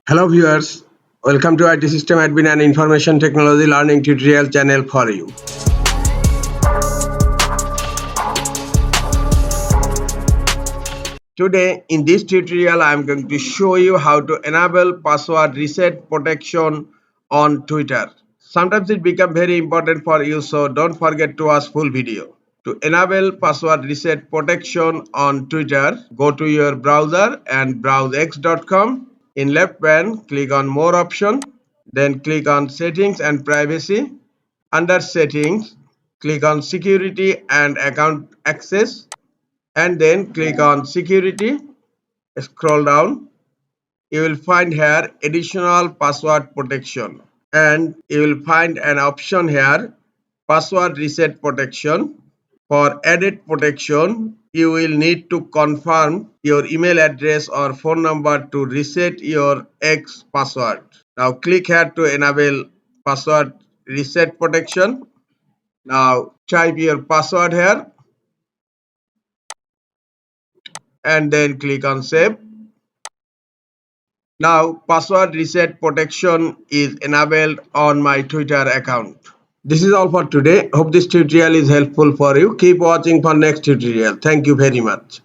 Hello viewers, welcome to IT System Admin and Information Technology Learning Tutorial channel for you. Today in this tutorial I am going to show you how to enable password reset protection on Twitter. Sometimes it becomes very important for you, so don't forget to watch full video. To enable password reset protection on Twitter, go to your browser and browse x.com. In left pane, click on More option, then click on Settings and Privacy. Under Settings, click on Security and Account Access, and then click on Security. Scroll down. You will find here Additional Password Protection, and you will find an option here, Password Reset Protection. For added protection, you will need to confirm your email address or phone number to reset your X password. Now click here to enable password reset protection. Now type your password here and then click on save. Now password reset protection is enabled on my Twitter account. This is all for today. Hope this tutorial is helpful for you. Keep watching for next tutorial. Thank you very much.